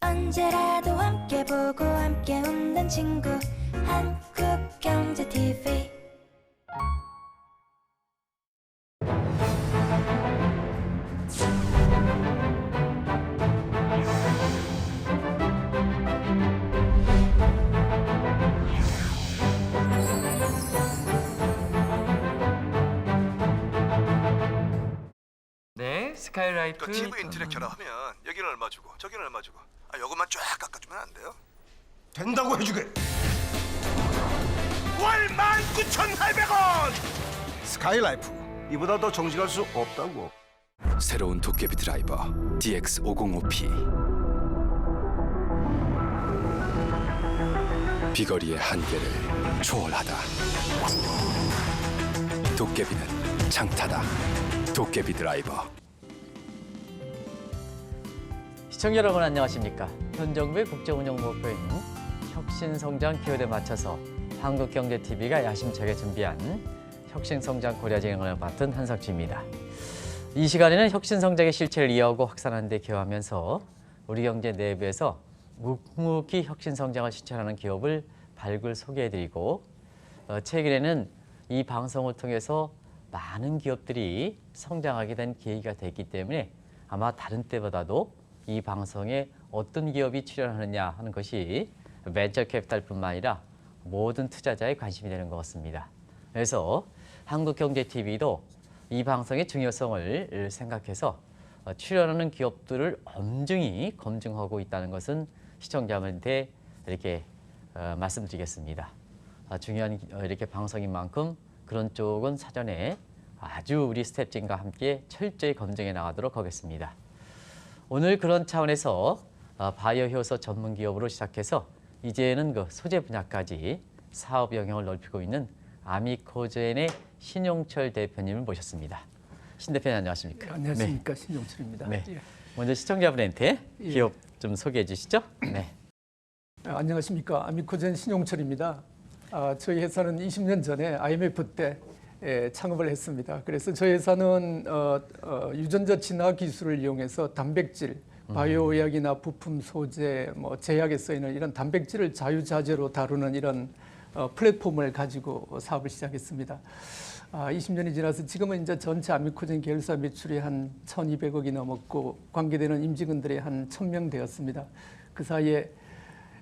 언제라도 함께 보고 함께 웃는 친구 한국경제TV. 네, 스카이라이트. 그러니까 TV 인터넷 결합하면 여기는 얼마 주고 저기는 얼마 주고 요것만 쫙 깎아주면 안 돼요? 된다고 해주게. 월 19,800원. 스카이라이프 이보다 더 정직할 수 없다고. 새로운 도깨비 드라이버 DX505P. 비거리의 한계를 초월하다. 도깨비는 장타다. 도깨비 드라이버. 시청자 여러분 안녕하십니까? 현 정부의 국정운영 목표인 혁신성장 기여에 맞춰서 한국경제TV가 야심차게 준비한 혁신성장 고려 진행을 맡은 한석주입니다. 이 시간에는 혁신성장의 실체를 이해하고 확산하는 데 기여하면서 우리 경제 내부에서 묵묵히 혁신성장을 실천하는 기업을 발굴 소개해드리고 최근에는 이 방송을 통해서 많은 기업들이 성장하게 된 계기가 됐기 때문에 아마 다른 때보다도 이 방송에 어떤 기업이 출연하느냐 하는 것이 벤처 캐피탈뿐만 아니라 모든 투자자의 관심이 되는 것 같습니다. 그래서 한국경제TV도 이 방송의 중요성을 생각해서 출연하는 기업들을 엄중히 검증하고 있다는 것은 시청자분한테 이렇게 말씀드리겠습니다. 중요한 이렇게 방송인 만큼 그런 쪽은 사전에 아주 우리 스태프진과 함께 철저히 검증해 나가도록 하겠습니다. 오늘 그런 차원에서 바이오 효소 전문 기업으로 시작해서 이제는 그 소재 분야까지 사업 영역을 넓히고 있는 아미코젠의 신용철 대표님을 모셨습니다. 신 대표님 안녕하십니까? 안녕하십니까. 네. 신용철입니다. 네. 예. 먼저 시청자분한테 예. 기업 좀 소개해 주시죠. 네. 안녕하십니까. 아미코젠 신용철입니다. 저희 회사는 20년 전에 IMF 때 창업을 했습니다. 그래서 저희 회사는 유전자 진화 기술을 이용해서 단백질, 바이오 의약이나 부품 소재, 제약에 쓰이는 이런 단백질을 자유자재로 다루는 이런 플랫폼을 가지고 사업을 시작했습니다. 20년이 지나서 지금은 이제 전체 아미코젠 계열사 매출이 한 1,200억이 넘었고 관계되는 임직원들이 한 1,000명 되었습니다. 그 사이에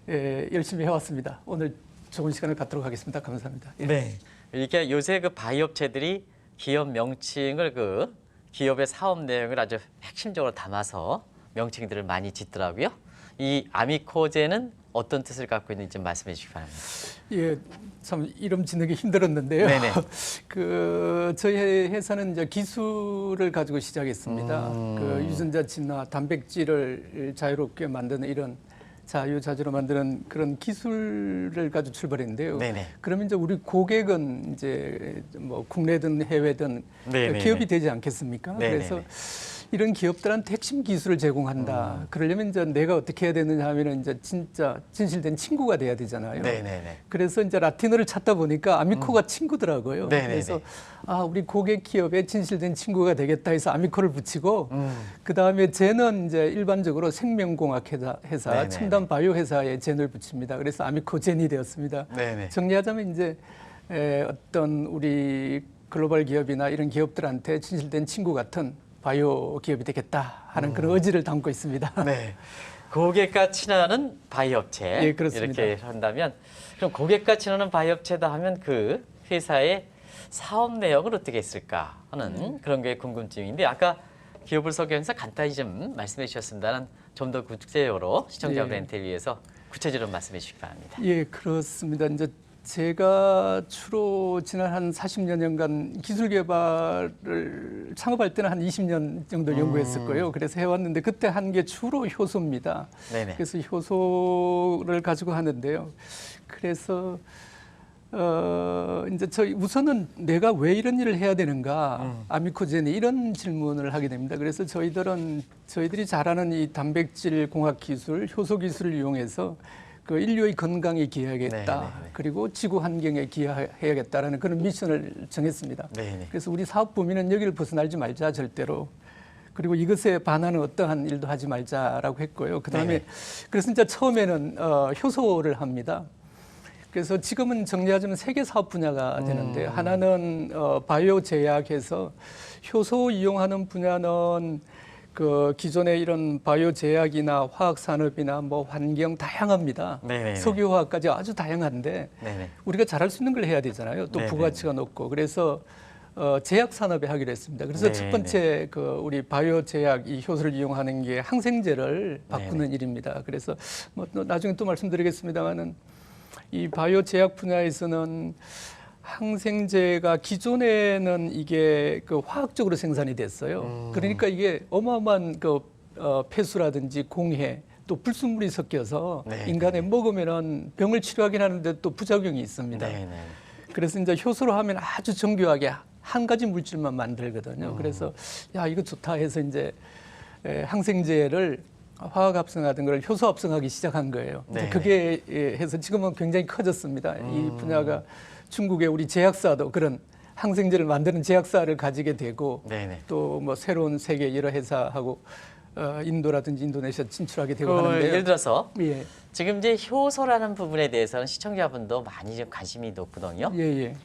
열심히 해왔습니다. 오늘 좋은 시간을 갖도록 하겠습니다. 감사합니다. 예. 네. 이렇게 요새 그 바이오업체들이 기업 명칭을 그 기업의 사업 내용을 아주 핵심적으로 담아서 명칭들을 많이 짓더라고요. 이 아미코젠은 어떤 뜻을 갖고 있는지 좀 말씀해 주시기 바랍니다. 예, 참 이름 짓는 게 힘들었는데요. 네네. 저희 회사는 이제 기술을 가지고 시작했습니다. 그 유전자 진화, 단백질을 자유롭게 만드는 이런 자유자재로 만드는 그런 기술을 가지고 출발했는데요. 네네. 그러면 이제 우리 고객은 이제 국내든 해외든 네네네. 기업이 되지 않겠습니까? 네네네. 그래서 이런 기업들한테 핵심 기술을 제공한다. 그러려면 이제 내가 어떻게 해야 되느냐 하면은 이제 진짜 진실된 친구가 돼야 되잖아요. 네네네. 그래서 이제 라틴어를 찾다 보니까 아미코가 친구더라고요. 네네네. 그래서 우리 고객 기업의 진실된 친구가 되겠다 해서 아미코를 붙이고 그 다음에 젠은 이제 일반적으로 생명공학 회사, 네네네. 첨단 바이오 회사에 젠을 붙입니다. 그래서 아미코젠이 되었습니다. 네네. 정리하자면 이제 어떤 우리 글로벌 기업이나 이런 기업들한테 진실된 친구 같은 바이오 기업이 되겠다 하는 그런 의지를 담고 있습니다. 네. 고객과 친하는 바이오업체. 예, 그렇습니다. 이렇게 한다면 그럼 고객과 친하는 바이오업체다 하면 그 회사의 사업 내역을 어떻게 했을까 하는 그런 게 궁금증인데 아까 기업을 소개하면서 간단히 좀 말씀해 주셨습니다는 좀 더 구체적으로 시청자분한테 위해서 구체적으로 말씀해 주시기 바랍니다. 예, 그렇습니다. 이제 제가 주로 지난 한 40여 년간 기술 개발을 창업할 때는 한 20년 정도 연구했을 거예요. 그래서 해왔는데 그때 한 게 주로 효소입니다. 네네. 그래서 효소를 가지고 하는데요. 그래서 이제 저희 우선은 내가 왜 이런 일을 해야 되는가, 아미코젠이 이런 질문을 하게 됩니다. 그래서 저희들이 잘하는 이 단백질 공학 기술, 효소 기술을 이용해서 그 인류의 건강에 기여하겠다. 네네네. 그리고 지구 환경에 기여해야겠다라는 그런 미션을 정했습니다. 네네. 그래서 우리 사업 범위는 여기를 벗어나지 말자 절대로. 그리고 이것에 반하는 어떠한 일도 하지 말자라고 했고요. 그다음에 네네. 그래서 이제 처음에는 효소를 합니다. 그래서 지금은 정리하자면 3개 사업 분야가 되는데 하나는 바이오 제약에서 효소 이용하는 분야는 그 기존의 이런 바이오 제약이나 화학 산업이나 뭐 환경 다양합니다. 네네네. 석유화학까지 아주 다양한데 네네. 우리가 잘할 수 있는 걸 해야 되잖아요. 또 네네. 부가치가 높고 그래서 제약 산업에 하기로 했습니다. 그래서 네네. 첫 번째 그 우리 바이오 제약 이 효소를 이용하는 게 항생제를 바꾸는 네네. 일입니다. 그래서 뭐 또 나중에 또 말씀드리겠습니다만은 이 바이오 제약 분야에서는 항생제가 기존에는 이게 그 화학적으로 생산이 됐어요. 그러니까 이게 어마어마한 그 폐수라든지 공해 또 불순물이 섞여서 네. 인간에 먹으면은 병을 치료하긴 하는데 또 부작용이 있습니다. 네네. 그래서 이제 효소로 하면 아주 정교하게 한 가지 물질만 만들거든요. 그래서 야 이거 좋다 해서 이제 항생제를 화학 합성하던 걸 효소 합성하기 시작한 거예요. 이제 네네. 그게 해서 지금은 굉장히 커졌습니다. 이 분야가 중국의 우리 제약사도 그런 항생제를 만드는 제약사를 가지게 되고 네네. 또 뭐 새로운 세계 여러 회사하고 인도라든지 인도네시아 진출하게 되고 그 하는데요. 예를 들어서 예, 지금 이제 효소라는 부분에 대해서는 시청자분도 많이 좀 관심이 높거든요. 예,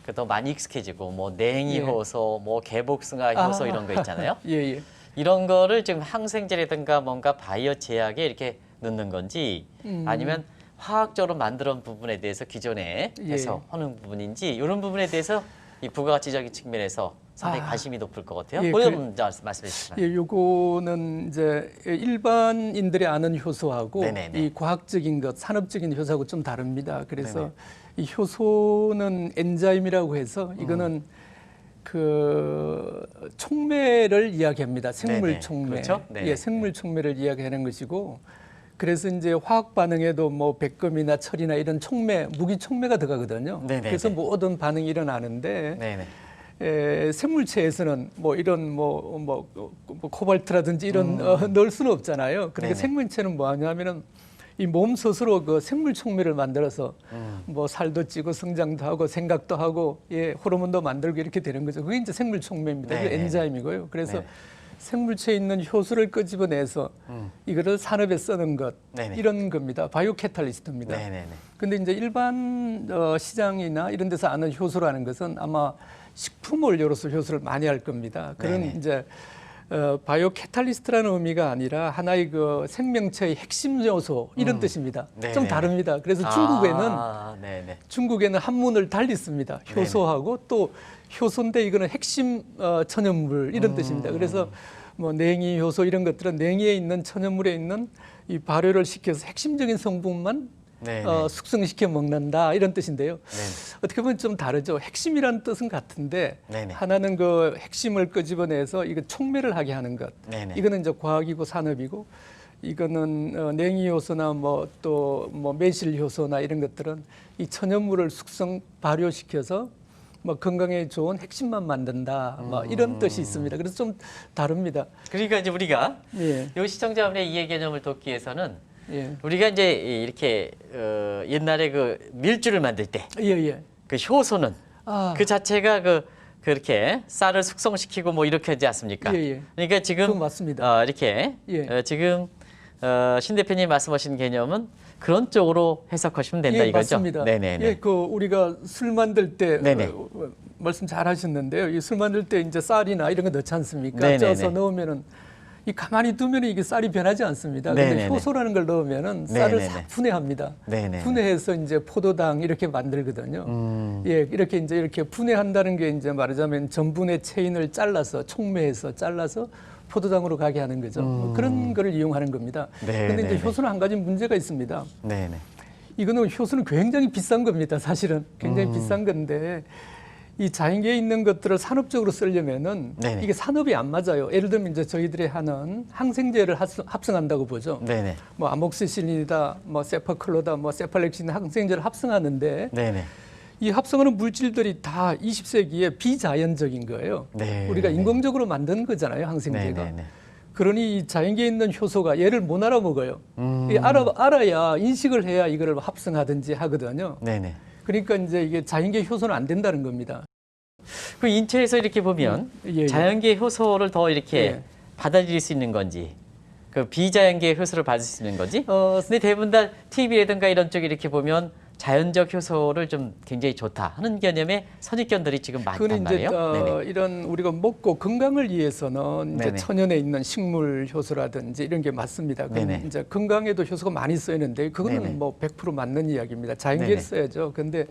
예. 더 많이 익숙해지고 뭐 냉이 예. 효소, 뭐 개복숭아 효소 이런 거 있잖아요. 예, 예. 이런 거를 지금 항생제라든가 뭔가 바이오 제약에 이렇게 넣는 건지 아니면 화학적으로 만드는 부분에 대해서 기존에 예. 해서 하는 부분인지 이런 부분에 대해서 이 부가가치적인 측면에서 상당히 아. 관심이 높을 것 같아요. 예, 그걸 그- 먼저 말씀해 주시면. 예, 요거는 이제 일반인들이 아는 효소하고 네네네. 이 과학적인 것, 산업적인 효소하고 좀 다릅니다. 그래서 네네. 이 효소는 엔자임이라고 해서 이거는 그 촉매를 이야기합니다. 생물 네네. 촉매. 그렇죠? 네네. 예, 생물 촉매를 이야기하는 것이고 그래서 이제 화학 반응에도 뭐 백금이나 철이나 이런 촉매, 무기 촉매가 들어가거든요. 네네네. 그래서 모든 반응이 일어나는데 네네. 생물체에서는 뭐 이런 뭐 코발트라든지 이런 넣을 수는 없잖아요. 그러니까 네네. 생물체는 뭐 하냐면은 이 몸 스스로 그 생물 촉매를 만들어서 뭐 살도 찌고 성장도 하고 생각도 하고 예, 호르몬도 만들고 이렇게 되는 거죠. 그게 이제 생물 촉매입니다. 그게 네네. 엔자임이고요. 그래서 네네. 생물체에 있는 효소를 끄집어내서 이거를 산업에 쓰는 것 네네. 이런 겁니다. 바이오 캐탈리스트입니다. 네네네. 근데 이제 일반 시장이나 이런 데서 아는 효소라는 것은 아마 식품 원료로서 효소를 많이 할 겁니다. 그런 네네. 이제 바이오 캐탈리스트라는 의미가 아니라 하나의 그 생명체의 핵심 요소 이런 뜻입니다. 네네. 좀 다릅니다. 그래서 네네. 중국에는 한문을 달리 씁니다. 효소하고 또 효소인데 이거는 핵심 천연물 이런 뜻입니다. 그래서 뭐 냉이 효소 이런 것들은 냉이에 있는 천연물에 있는 이 발효를 시켜서 핵심적인 성분만 네네. 숙성시켜 먹는다 이런 뜻인데요. 네네. 어떻게 보면 좀 다르죠. 핵심이라는 뜻은 같은데 네네. 하나는 그 핵심을 끄집어내서 이거 촉매를 하게 하는 것. 네네. 이거는 이제 과학이고 산업이고 이거는 냉이 효소나 뭐 또 뭐 매실 효소나 이런 것들은 이 천연물을 숙성 발효시켜서 뭐 건강에 좋은 핵심만 만든다. 뭐 이런 뜻이 있습니다. 그래서 좀 다릅니다. 그러니까 이제 우리가 예. 이 시청자분의 이해 개념을 돕기 위해서는 예. 우리가 이제 이렇게 옛날에 그 밀주를 만들 때 그 예, 예. 효소는 아. 그 자체가 그렇게 쌀을 숙성시키고 뭐 이렇게 하지 않습니까? 예, 예. 그러니까 지금 그건 맞습니다. 이렇게 예. 지금 신 대표님 말씀하신 개념은 그런 쪽으로 해석하시면 된다 예, 이거죠? 맞습니다. 네네네. 예, 그 우리가 술 만들 때 네네. 말씀 잘 하셨는데요. 이 술 만들 때 이제 쌀이나 이런 거 넣지 않습니까? 네네네. 쪄서 넣으면은 이 가만히 두면 이게 쌀이 변하지 않습니다. 근데 네네네. 효소라는 걸 넣으면은 쌀을 네네네. 싹 분해합니다. 네네네. 분해해서 이제 포도당 이렇게 만들거든요. 예, 이렇게 이제 이렇게 분해한다는 게 이제 말하자면 전분의 체인을 잘라서 촉매해서 잘라서 포도당으로 가게 하는 거죠. 뭐 그런 거를 이용하는 겁니다. 그런데 이제 네네네. 효소는 한 가지 문제가 있습니다. 네네. 이거는 효소는 굉장히 비싼 겁니다. 사실은 굉장히 비싼 건데 이 자연계에 있는 것들을 산업적으로 쓰려면은 네네. 이게 산업이 안 맞아요. 예를 들면 이제 저희들이 하는 항생제를 합성한다고 보죠. 네네. 뭐 아목시실린이다, 뭐 세파클로다, 뭐 세팔렉신 항생제를 합성하는데 네네. 이 합성하는 물질들이 다 20세기에 비자연적인 거예요. 네. 우리가 인공적으로 만든 거잖아요, 항생제가. 네네네. 그러니 이 자연계에 있는 효소가 얘를 못 알아먹어요. 이 알아야 인식을 해야 이거를 합성하든지 하거든요. 네네. 그러니까 이제 이게 자연계 효소는 안 된다는 겁니다. 그 인체에서 이렇게 보면 예, 예. 자연계 효소를 더 이렇게 예. 받아들일 수 있는 건지, 그 비자연계의 효소를 받을 수 있는 건지. 근데 대부분 다 TV라든가 이런 쪽에 이렇게 보면 자연적 효소를 좀 굉장히 좋다 하는 개념의 선입견들이 지금 많단 그건 이제 말이에요. 네네. 이런 우리가 먹고 건강을 위해서는 이제 네네. 천연에 있는 식물 효소라든지 이런 게 맞습니다. 그건 네네. 이제 건강에도 효소가 많이 쓰이는데 그거는 네네. 뭐 100% 맞는 이야기입니다. 자연계에 네네. 써야죠. 근데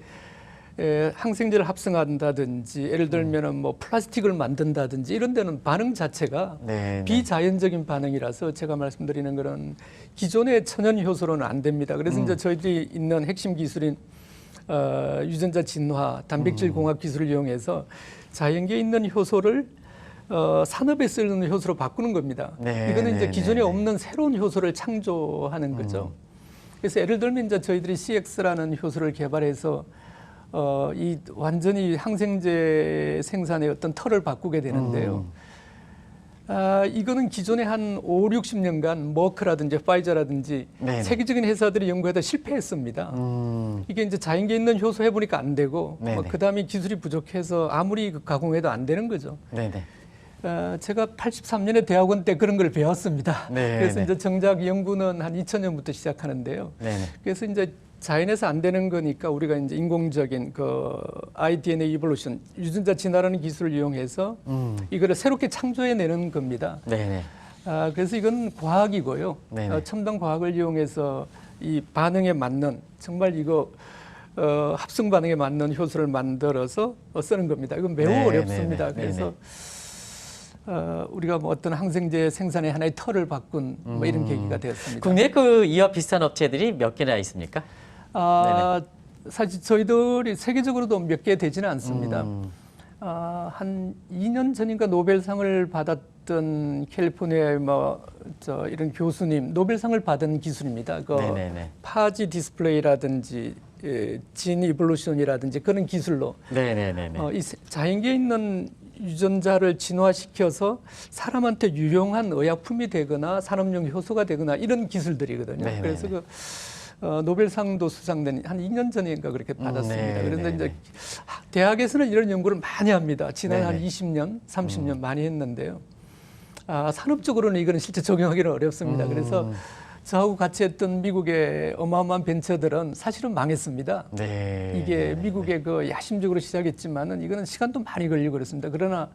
항생제를 합성한다든지 예를 들면은 뭐 플라스틱을 만든다든지 이런 데는 반응 자체가 네네. 비자연적인 반응이라서 제가 말씀드리는 거는 기존의 천연 효소로는 안 됩니다. 그래서 이제 저희들이 있는 핵심 기술인 유전자 진화, 단백질 공학 기술을 이용해서 자연계에 있는 효소를 산업에 쓰는 효소로 바꾸는 겁니다. 네, 이거는 이제 네, 기존에 네, 네. 없는 새로운 효소를 창조하는 거죠. 그래서 예를 들면 이제 저희들이 CX라는 효소를 개발해서 이 완전히 항생제 생산의 어떤 틀을 바꾸게 되는데요. 이거는 기존에 한 5, 60년간 머크라든지 파이저라든지 네네. 세계적인 회사들이 연구하다 실패했습니다. 이게 이제 자연계에 있는 효소 해보니까 안 되고 네네. 그다음에 기술이 부족해서 아무리 가공해도 안 되는 거죠. 네네. 제가 83년에 대학원 때 그런 걸 배웠습니다. 네네. 그래서 이제 정작 연구는 한 2000년부터 시작하는데요. 네네. 그래서 이제 자연에서 안 되는 거니까 우리가 이제 인공적인 그 iDNA 이볼루션 유전자 진화라는 기술을 이용해서 이거를 새롭게 창조해내는 겁니다. 네네. 그래서 이건 과학이고요. 네네. 첨단 과학을 이용해서 이 반응에 맞는 정말 이거 합성 반응에 맞는 효소를 만들어서 쓰는 겁니다. 이건 매우 네네. 어렵습니다. 네네. 그래서 우리가 뭐 어떤 항생제 생산의 하나의 틀을 바꾼 뭐 이런 계기가 되었습니다. 국내 그 이와 비슷한 업체들이 몇 개나 있습니까? 사실 저희들이 세계적으로도 몇 개 되지는 않습니다. 한 2년 전인가 노벨상을 받았던 캘리포니아의 이런 교수님 노벨상을 받은 기술입니다. 그 네네네. 파지 디스플레이라든지 진 이볼루션이라든지 그런 기술로 네네네. 이 자연계에 있는 유전자를 진화시켜서 사람한테 유용한 의약품이 되거나 산업용 효소가 되거나 이런 기술들이거든요. 네네네. 그래서 그 노벨상도 수상된 한 2년 전인가 그렇게 받았습니다. 네네네. 그런데 이제 대학에서는 이런 연구를 많이 합니다. 지난 한 네네. 20년, 30년 많이 했는데요. 산업적으로는 이거는 실제 적용하기는 어렵습니다. 그래서 저하고 같이 했던 미국의 어마어마한 벤처들은 사실은 망했습니다. 네. 이게 미국의 그 야심적으로 시작했지만은 이거는 시간도 많이 걸리고 그렇습니다. 그러나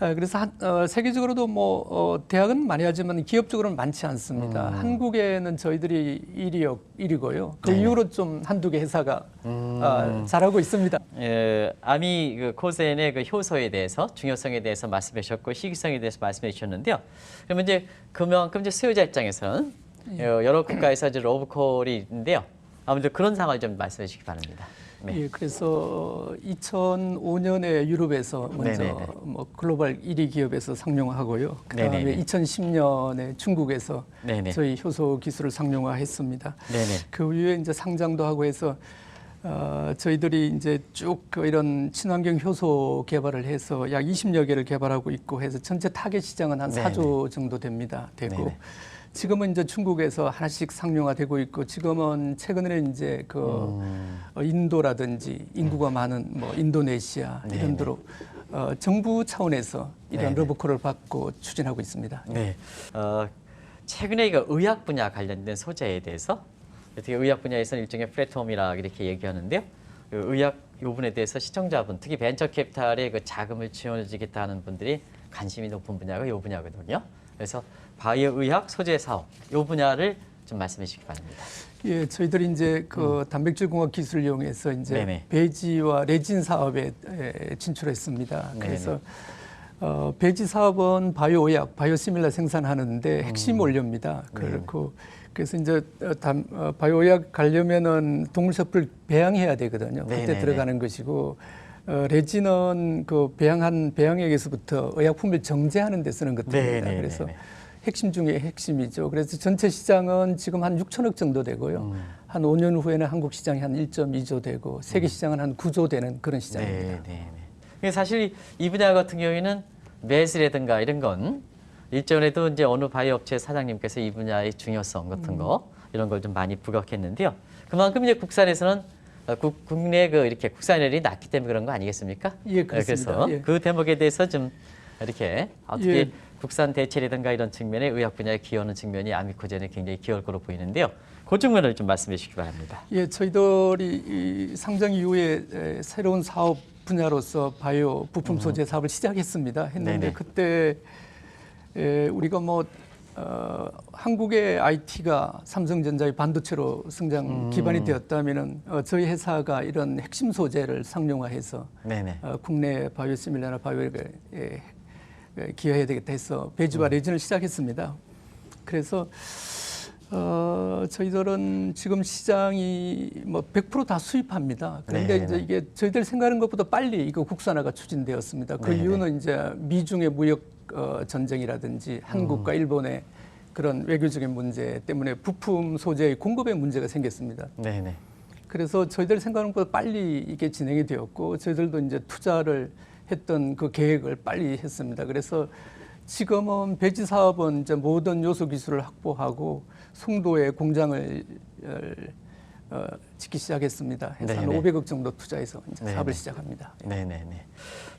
그래서 세계적으로도 대학은 많이 하지만 기업적으로는 많지 않습니다. 한국에는 저희들이 1위고요. 그 네. 이후로 좀 한두 개 회사가 잘하고 있습니다. 아미 그 코젠의 그 효소에 대해서 중요성에 대해서 말씀해 주셨고 희귀성에 대해서 말씀해 주셨는데요. 그러면 이제 그만큼 이제 수요자 입장에서는 여러 국가에서 이제 로브콜이 있는데요. 아무래도 그런 상황을 좀 말씀해 주시기 바랍니다. 네. 예, 그래서 2005년에 유럽에서 먼저 네네네. 글로벌 1위 기업에서 상용화하고요. 그다음에 네네네. 2010년에 중국에서 네네. 저희 효소 기술을 상용화했습니다. 네네. 그 이후에 이제 상장도 하고 해서 저희들이 이제 쭉 이런 친환경 효소 개발을 해서 약 20여 개를 개발하고 있고 해서 전체 타겟 시장은 한 네네. 4조 정도 되고 네네. 지금은 이제 중국에서 하나씩 상용화되고 있고 지금은 최근에 이제 그 인도라든지 인구가 많은 인도네시아 네네. 이런 데로 정부 차원에서 이런 네네. 러브콜을 받고 추진하고 있습니다. 네. 최근에 이거 의학 분야 관련된 소재에 대해서 어떻게 의학 분야에서는 일종의 플랫폼이라 이렇게 얘기하는데요. 그 의학 이 부분에 대해서 시청자분, 특히 벤처 캐피탈의 그 자금을 지원해주겠다 하는 분들이 관심이 높은 분야가 이 분야거든요. 그래서 바이오 의학 소재 사업 이 분야를 좀 말씀해 주시기 바랍니다. 예, 저희들이 이제 그 단백질 공학 기술을 이용해서 이제 네네. 배지와 레진 사업에 진출했습니다. 네네. 그래서 배지 사업은 바이오 의약, 바이오시밀라 생산하는데 핵심 원료입니다. 그래서 이제 바이오 의약 가려면은 동물세포를 배양해야 되거든요. 그때 네네네. 들어가는 것이고 레진은 그 배양액에서부터 의약품을 정제하는 데 쓰는 것들입니다. 네네네네. 그래서 핵심 중에 핵심이죠. 그래서 전체 시장은 지금 한 6천억 정도 되고요. 한 5년 후에는 한국 시장이 한 1.2조 되고 세계 시장은 한 9조 되는 그런 시장입니다. 네. 사실 이 분야 같은 경우에는 매스라든가 이런 건 일전에도 이제 어느 바이오 업체 사장님께서 이 분야의 중요성 같은 거 이런 걸 좀 많이 부각했는데요. 그만큼 이제 국산에서는 국내 이렇게 국산율이 낮기 때문에 그런 거 아니겠습니까? 예, 그렇습니다. 그래서 예. 그 대목에 대해서 좀 이렇게 어떻게 예. 국산 대체라든가 이런 측면에 의학 분야에 기여하는 측면이 아미코젠에 굉장히 기여할 거로 보이는데요. 그 측면을 좀 말씀해 주시기 바랍니다. 예, 저희들이 이 상장 이후에 새로운 사업 분야로서 바이오 부품 소재 사업을 시작했습니다. 했는데 네네. 그때 우리가 뭐 한국의 IT가 삼성전자의 반도체로 성장 기반이 되었다면은 저희 회사가 이런 핵심 소재를 상용화해서 네네. 국내 바이오 시밀러나 바이오에 기여해야 되겠다 해서 배지와 레진을 시작했습니다. 그래서 저희들은 지금 시장이 뭐 100% 다 수입합니다. 그런데 네네. 이제 이게 저희들 생각하는 것보다 빨리 이거 국산화가 추진되었습니다. 그 네네. 이유는 이제 미중의 무역 전쟁이라든지 한국과 일본의 그런 외교적인 문제 때문에 부품 소재의 공급에 문제가 생겼습니다. 네네. 그래서 저희들 생각하는 것보다 빨리 이게 진행이 되었고 저희들도 이제 투자를 했던 그 계획을 빨리 했습니다. 그래서 지금은 배지 사업은 이제 모든 요소 기술을 확보하고 송도에 공장을 짓기 시작했습니다. 해서 한 네네. 500억 정도 투자해서 이제 네네. 사업을 시작합니다. 네네네.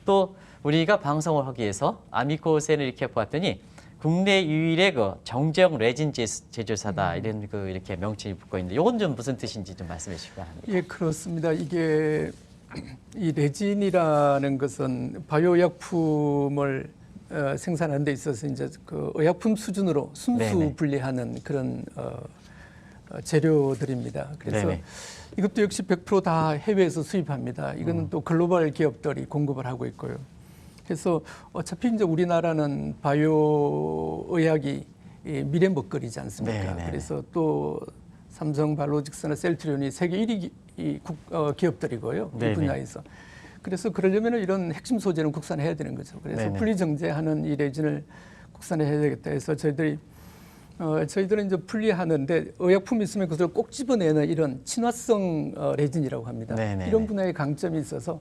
또 우리가 방송을 하기 위해서 아미코센을 이렇게 보았더니 국내 유일의 그 정제형 레진 제조사다 이런 그 이렇게 명칭이 붙고 있는데 이건 좀 무슨 뜻인지 좀 말씀해 주시기 바랍니다. 예, 그렇습니다. 이게 이 레진이라는 것은 바이오 약품을 생산하는 데 있어서 이제 그 의약품 수준으로 순수 네네. 분리하는 그런 재료들입니다. 그래서 네네. 이것도 역시 100%다 해외에서 수입합니다. 이거는 또 글로벌 기업들이 공급을 하고 있고요. 그래서 어차피 이제 우리나라는 바이오 의학이 미래 먹거리지 않습니까? 네네. 그래서 또 삼성 바이오로직스나 셀트리온이 세계 1위 기업들이고요. 이 네네. 분야에서. 그래서 그러려면 이런 핵심 소재는 국산해야 되는 거죠. 그래서 네네. 분리정제하는 이 레진을 국산해야 되겠다 해서 저희들은 이제 분리하는데 의약품이 있으면 그것을 꼭 집어내는 이런 친화성 레진이라고 합니다. 네네네. 이런 분야의 강점이 있어서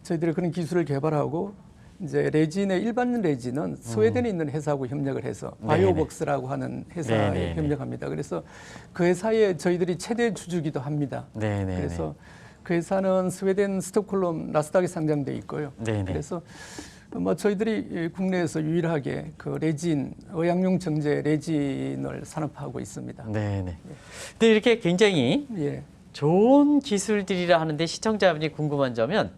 저희들이 그런 기술을 개발하고 이제 레진의 일반 레진은 스웨덴에 있는 회사하고 협력을 해서 네네. 바이오벅스라고 하는 회사에 네네네. 협력합니다. 그래서 그 회사에 저희들이 최대 주주기도 합니다. 네네네. 그래서 그 회사는 스웨덴 스톡홀름 나스닥에 상장돼 있고요. 네네. 그래서 뭐 저희들이 국내에서 유일하게 그 레진 의약용 정제 레진을 산업화하고 있습니다. 네네. 근데 이렇게 굉장히 예. 좋은 기술들이라 하는데 시청자분이 궁금한 점은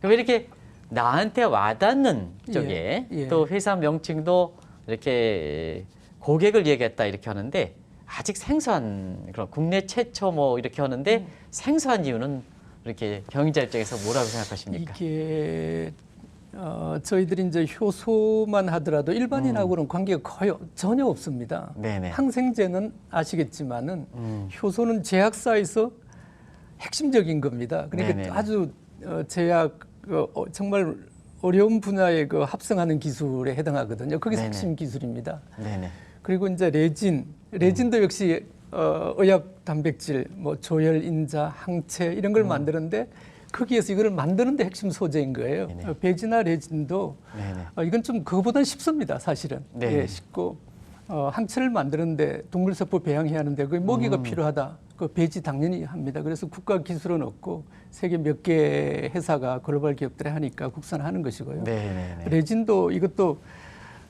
왜 이렇게 나한테 와닿는 쪽에 예. 또 회사 명칭도 이렇게 고객을 얘기했다 이렇게 하는데 아직 생소한 그런 국내 최초 뭐 이렇게 하는데 생소한 이유는 이렇게 경영자 입장에서 뭐라고 생각하십니까? 이게 저희들이 이제 효소만 하더라도 일반인하고는 관계가 거의 전혀 없습니다. 네네. 항생제는 아시겠지만은 효소는 제약사에서 핵심적인 겁니다. 그러니까 네네네. 아주 제약 정말 어려운 분야에 그 합성하는 기술에 해당하거든요. 그게 네네. 핵심 기술입니다. 네네. 그리고 이제 레진도 역시 의약 단백질, 뭐 조혈, 인자, 항체 이런 걸 만드는데 거기에서 이거를 만드는데 핵심 소재인 거예요. 네네. 배지나 레진도 네네. 이건 좀 그거보다는 쉽습니다, 사실은. 네. 예, 쉽고 항체를 만드는데 동물세포 배양해야 하는데 그 모기가 필요하다. 그 배지 당연히 합니다. 그래서 국가 기술은 없고 세계 몇 개 회사가 글로벌 기업들이 하니까 국산하는 것이고요. 네네네. 레진도 이것도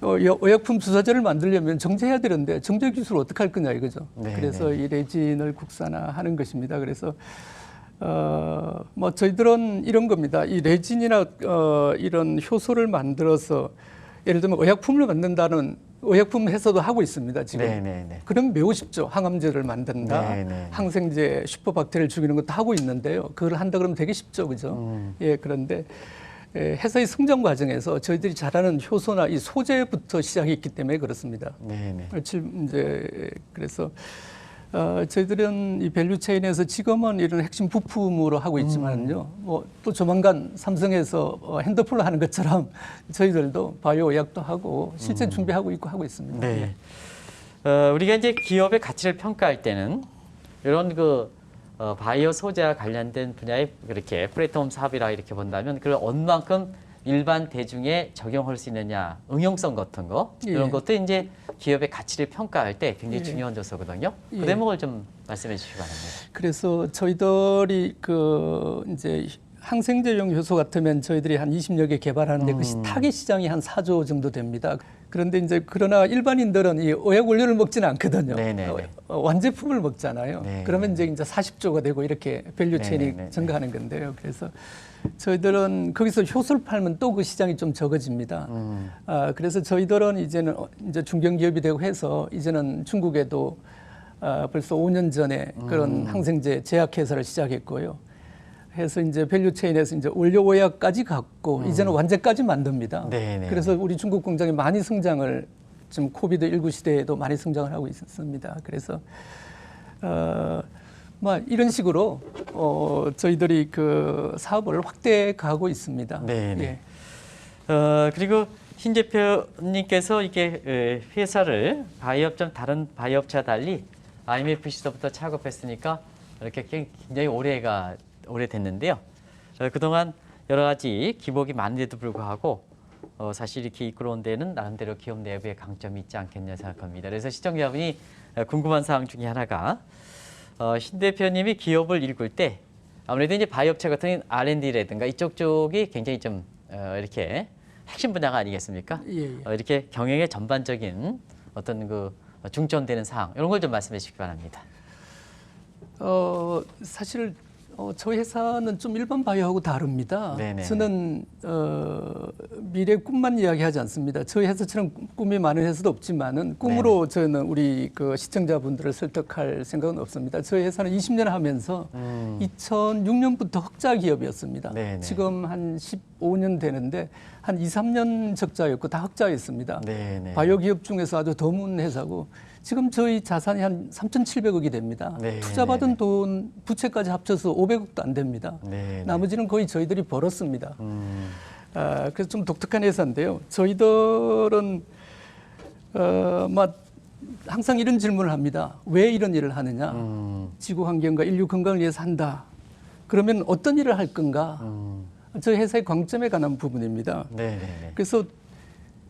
의약품 주사제를 만들려면 정제해야 되는데 정제 기술 어떻게 할 거냐 이거죠. 네, 그래서 네. 이 레진을 국산화하는 것입니다. 그래서 뭐 저희들은 이런 겁니다. 이 레진이나 이런 효소를 만들어서 예를 들면 의약품을 만든다는 의약품 회사도 하고 있습니다. 지금. 네네네. 그럼 매우 쉽죠. 항암제를 만든다. 네네. 항생제, 슈퍼박테리아를 죽이는 것도 하고 있는데요. 그걸 한다 그러면 되게 쉽죠, 그죠? 예, 그런데 회사의 성장 과정에서 저희들이 잘하는 효소나 이 소재부터 시작했기 때문에 그렇습니다. 네네. 이제 그래서 저희들은 이 밸류 체인에서 지금은 이런 핵심 부품으로 하고 있지만요. 뭐 또 조만간 삼성에서 핸드폰을 하는 것처럼 저희들도 바이오 의약도 하고 실제 준비하고 있고 하고 있습니다. 네. 우리가 이제 기업의 가치를 평가할 때는 이런 그 바이오 소재와 관련된 분야의 그렇게 플랫폼 사업이라 이렇게 본다면 그걸 어느 만큼 일반 대중에 적용할 수 있느냐, 응용성 같은 거 이런 예. 것도 이제 기업의 가치를 평가할 때 굉장히 예. 중요한 요소거든요. 그 예. 대목을 좀 말씀해 주시기 바랍니다. 그래서 저희들이 그 이제 항생제용 효소 같으면 저희들이 한 20여 개 개발하는데 그 타겟 시장이 한 4조 정도 됩니다. 그런데 이제 그러나 일반인들은 이 의약 원료를 먹지는 않거든요. 네네네. 완제품을 먹잖아요. 네. 그러면 이제 40조가 되고 이렇게 밸류 체인이 네네네. 증가하는 건데요. 그래서 저희들은 거기서 효소를 팔면 또 그 시장이 좀 적어집니다. 그래서 저희들은 이제는 이제 중견기업이 되고 해서 이제는 중국에도 벌써 5년 전에 그런 항생제 제약회사를 시작했고요. 해서 이제 밸류 체인에서 이제 원료 오약까지 갖고 이제는 완제까지 만듭니다. 네네. 그래서 우리 중국 공장이 많이 성장을 지금 코비드 19 시대에도 많이 성장을 하고 있습니다. 그래서 이런 식으로 저희들이 그 사업을 확대해 가고 있습니다. 네네. 예. 그리고 신 대표님께서 이게 회사를 다른 바이오업체와 달리 IMFC서부터 창업했으니까 이렇게 굉장히 오래됐는데요. 그동안 여러 가지 기복이 많은데도 불구하고 사실 이렇게 이끌어온 데는 나름대로 기업 내부의 강점이 있지 않겠냐 생각합니다. 그래서 시청자분이 궁금한 사항 중에 하나가 신 대표님이 기업을 일굴 때 아무래도 이제 바이오업체 같은 R&D라든가 이쪽 쪽이 굉장히 좀 이렇게 핵심 분야가 아니겠습니까? 예. 이렇게 경영의 전반적인 어떤 그 중점되는 사항 이런 걸 좀 말씀해 주시기 바랍니다. 사실 저희 회사는 좀 일반 바이오하고 다릅니다. 네네. 저는 미래 꿈만 이야기하지 않습니다. 저희 회사처럼 꿈이 많은 회사도 없지만은 꿈으로 저는 우리 그 시청자분들을 설득할 생각은 없습니다. 저희 회사는 20년 하면서 2006년부터 흑자 기업이었습니다. 네네. 지금 한 15년 되는데 한 2, 3년 적자였고 다 흑자였습니다. 네네. 바이오 기업 중에서 아주 드문 회사고 지금 저희 자산이 한 3,700억이 됩니다. 네, 투자받은 네, 네. 돈 부채까지 합쳐서 500억도 안 됩니다. 네, 나머지는 거의 저희들이 벌었습니다. 그래서 좀 독특한 회사인데요. 저희들은 항상 이런 질문을 합니다. 왜 이런 일을 하느냐? 지구 환경과 인류 건강을 위해서 한다. 그러면 어떤 일을 할 건가? 저희 회사의 관점에 관한 부분입니다. 네네네. 그래서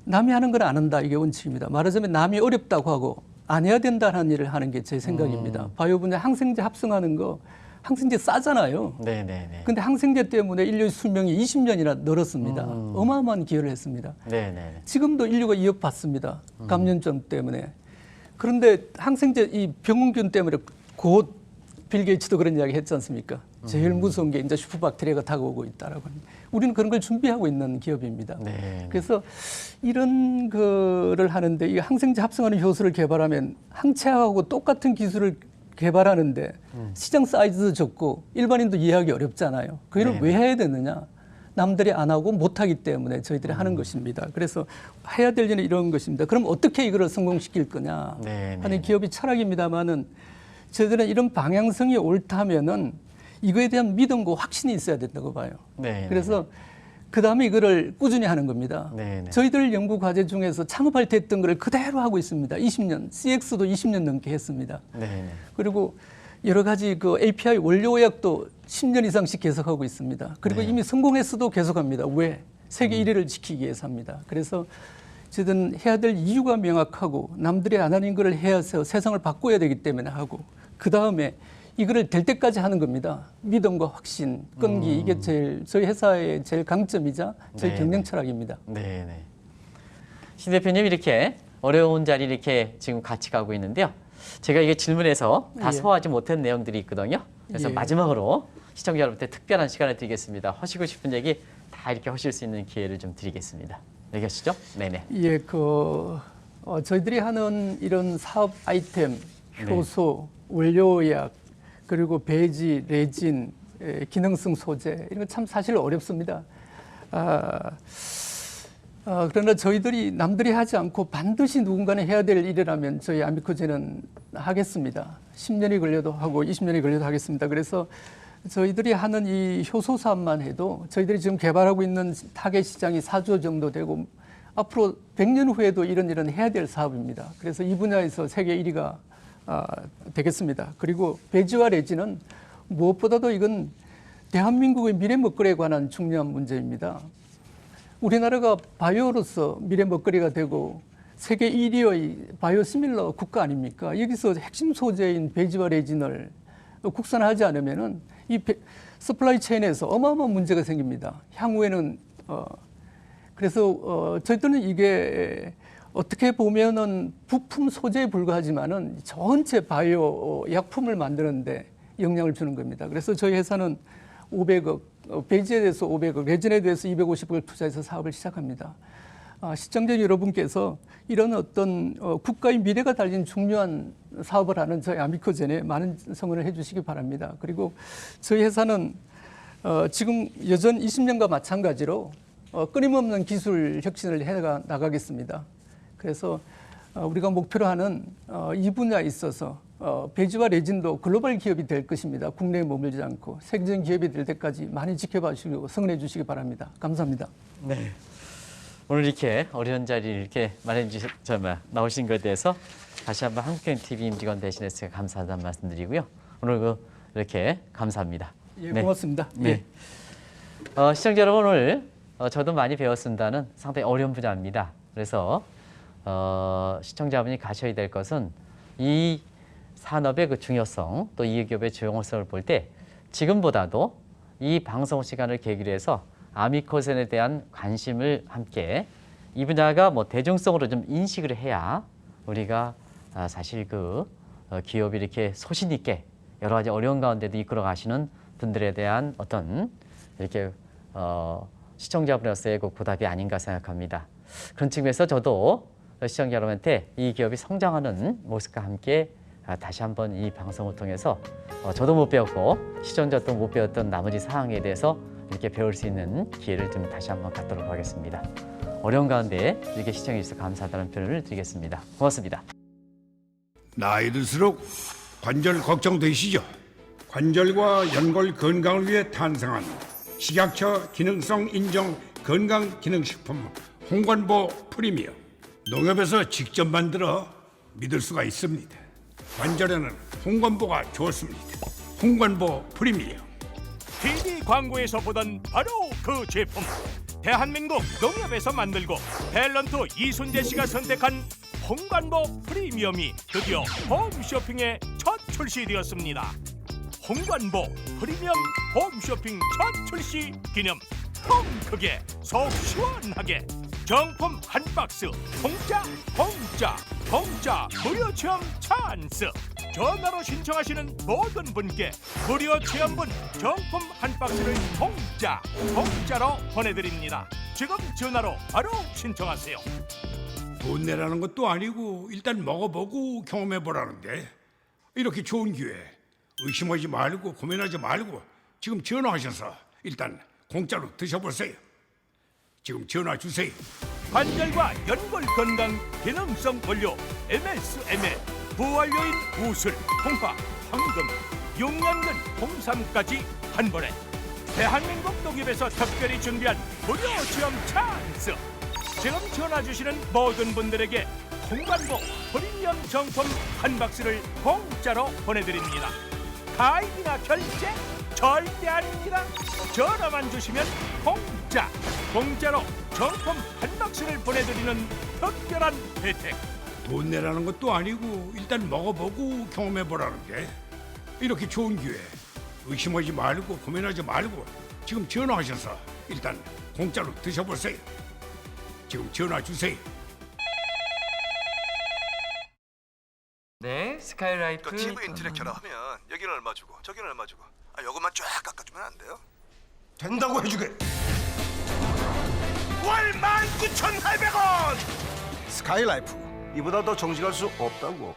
남이 하는 걸 안 한다 이게 원칙입니다. 말하자면 남이 어렵다고 하고 안 해야 된다는 일을 하는 게 제 생각입니다. 바이오 분야 항생제 합성하는 거 항생제 싸잖아요. 네네네. 근데 항생제 때문에 인류의 수명이 20년이나 늘었습니다. 어마어마한 기여를 했습니다. 네네네. 지금도 인류가 이어받습니다. 감염증 때문에. 그런데 항생제 이 병원균 때문에 곧 빌 게이츠도 그런 이야기 했지 않습니까? 제일 무서운 게 이제 슈퍼박테리아가 다가오고 있다라고. 우리는 그런 걸 준비하고 있는 기업입니다. 네. 그래서 이런 거를 하는데 이 항생제 합성하는 효소를 개발하면 항체하고 똑같은 기술을 개발하는데 시장 사이즈도 적고 일반인도 이해하기 어렵잖아요. 그 일을 왜 해야 되느냐? 남들이 안 하고 못하기 때문에 저희들이 하는 것입니다. 그래서 해야 될 일은 이런 것입니다. 그럼 어떻게 이걸 성공시킬 거냐 하는 기업이 철학입니다만은 저희들은 이런 방향성이 옳다면은 이거에 대한 믿음과 확신이 있어야 된다고 봐요. 네. 그래서 그 다음에 이거를 꾸준히 하는 겁니다. 네네. 저희들 연구 과제 중에서 창업할 때 했던 거를 그대로 하고 있습니다. 20년, CX도 20년 넘게 했습니다. 네네. 그리고 여러 가지 그 API 원료약도 10년 이상씩 계속하고 있습니다. 그리고 이미 성공했어도 계속합니다. 왜? 세계 1위를 지키기 위해서 합니다. 그래서 저희들은 해야 될 이유가 명확하고 남들이 안 하는 거를 해서 세상을 바꿔야 되기 때문에 하고 그 다음에 이거를 될 때까지 하는 겁니다. 믿음과 확신, 끈기 이게 저희 회사의 제일 강점이자 저희 경영 철학입니다. 네네. 신 대표님 이렇게 어려운 자리 이렇게 지금 같이 가고 있는데요. 제가 이게 질문해서 다 예. 소화하지 못한 내용들이 있거든요. 그래서 예. 마지막으로 시청자 여러분께 특별한 시간을 드리겠습니다. 하시고 싶은 얘기 다 이렇게 하실 수 있는 기회를 좀 드리겠습니다. 얘기하시죠? 네네. 예, 저희들이 하는 이런 사업 아이템, 효소, 원료약, 그리고 배지, 레진, 기능성 소재 이런 거 참 사실 어렵습니다. 그러나 저희들이 남들이 하지 않고 반드시 누군가는 해야 될 일이라면 저희 아미코제는 하겠습니다. 10년이 걸려도 하고 20년이 걸려도 하겠습니다. 그래서 저희들이 하는 이 효소 사업만 해도 저희들이 지금 개발하고 있는 타겟 시장이 4조 정도 되고 앞으로 100년 후에도 이런 일은 해야 될 사업입니다. 그래서 이 분야에서 세계 1위가 되겠습니다. 그리고 배지와 레진은 무엇보다도 이건 대한민국의 미래 먹거리에 관한 중요한 문제입니다. 우리나라가 바이오로서 미래 먹거리가 되고 세계 1위의 바이오시밀러 국가 아닙니까? 여기서 핵심 소재인 배지와 레진을 국산화하지 않으면은 서플라이 체인에서 어마어마한 문제가 생깁니다. 향후에는 그래서 저희들은 이게 어떻게 보면은 부품 소재에 불과하지만은 전체 바이오 약품을 만드는데 영향을 주는 겁니다. 그래서 저희 회사는 500억, 배지에 대해서 500억, 레진에 대해서 250억을 투자해서 사업을 시작합니다. 시청자 여러분께서 이런 어떤 국가의 미래가 달린 중요한 사업을 하는 저희 아미코젠에 많은 성원을 해주시기 바랍니다. 그리고 저희 회사는 지금 여전 20년과 마찬가지로 끊임없는 기술 혁신을 해 나가겠습니다. 그래서 우리가 목표로 하는 이 분야에 있어서 배지와 레진도 글로벌 기업이 될 것입니다. 국내에 머물지 않고 세계적인 기업이 될 때까지 많이 지켜봐 주시고 성원해 주시기 바랍니다. 감사합니다. 네. 오늘 이렇게 어려운 자리를 이렇게 나오신 것에 대해서 다시 한번 한국경제TV 임직원 대신해서 감사하다는 말씀드리고요. 오늘 이렇게 감사합니다. 예, 고맙습니다. 네. 시청자 여러분, 오늘 저도 많이 배웠습니다는 상당히 어려운 분야입니다. 그래서 시청자분이 가셔야 될 것은 이 산업의 그 중요성, 또 이 기업의 중요성을 볼 때 지금보다도 이 방송 시간을 계기로 해서 아미코젠에 대한 관심을 함께 이 분야가 뭐 대중성으로 좀 인식을 해야 우리가 사실 그 기업이 이렇게 소신 있게 여러 가지 어려운 가운데도 이끌어 가시는 분들에 대한 어떤 이렇게 시청자분으로서의 그 보답이 아닌가 생각합니다. 그런 측면에서 저도 시청자 여러분한테 이 기업이 성장하는 모습과 함께 다시 한번 이 방송을 통해서 저도 못 배웠고 시청자도 못 배웠던 나머지 사항에 대해서 이렇게 배울 수 있는 기회를 좀 다시 한번 갖도록 하겠습니다. 어려운 가운데 이렇게 시청해 주셔서 감사하다는 표현을 드리겠습니다. 고맙습니다. 나이 들수록 관절 걱정되시죠? 관절과 연골 건강을 위해 탄생한 식약처 기능성 인정 건강기능식품 홍관보 프리미엄. 농협에서 직접 만들어 믿을 수가 있습니다. 관절에는 홍관보가 좋습니다. 홍관보 프리미엄. TV 광고에서 보던 바로 그 제품. 대한민국 농협에서 만들고 탤런트 이순재 씨가 선택한 홍관보 프리미엄이 드디어 홈쇼핑에 첫 출시되었습니다. 홍관보 프리미엄 홈쇼핑 첫 출시 기념 통 크게 속 시원하게 정품 한 박스 공짜 무료 체험 찬스. 전화로 신청하시는 모든 분께 무료 체험분 정품 한 박스를 공짜로 보내드립니다. 지금 전화로 바로 신청하세요. 돈 내라는 것도 아니고 일단 먹어보고 경험해보라는데 이렇게 좋은 기회 의심하지 말고 고민하지 말고 지금 전화하셔서 일단 공짜로 드셔보세요. 지금 전화 주세요. 관절과 연골 건강 기능성 원료 MSM에 부활효인 우슬, 홍파, 황금, 6년근 홍삼까지 한 번에 대한민국 농협에서 특별히 준비한 무료 체험 찬스. 지금 전화 주시는 모든 분들에게 홍관보 프리미엄 정품 한 박스를 공짜로 보내드립니다. 가입이나 결제 절대 아닙니다. 전화만 주시면 공짜로 정품 한 박스를 보내드리는 특별한 혜택. 돈 내라는 것도 아니고 일단 먹어보고 경험해보라는데 이렇게 좋은 기회 의심하지 말고 고민하지 말고 지금 전화하셔서 일단 공짜로 드셔보세요. 지금 전화 주세요. 네, 스카이라이프. 그 TV 인터넷 결합하면 여기는 얼마 주고 저기는 얼마 주고 요것만 쫙 깎아주면 안 돼요? 된다고 해주게. 월 19,800원. 스카이라이프 이보다 더 정직할 수 없다고.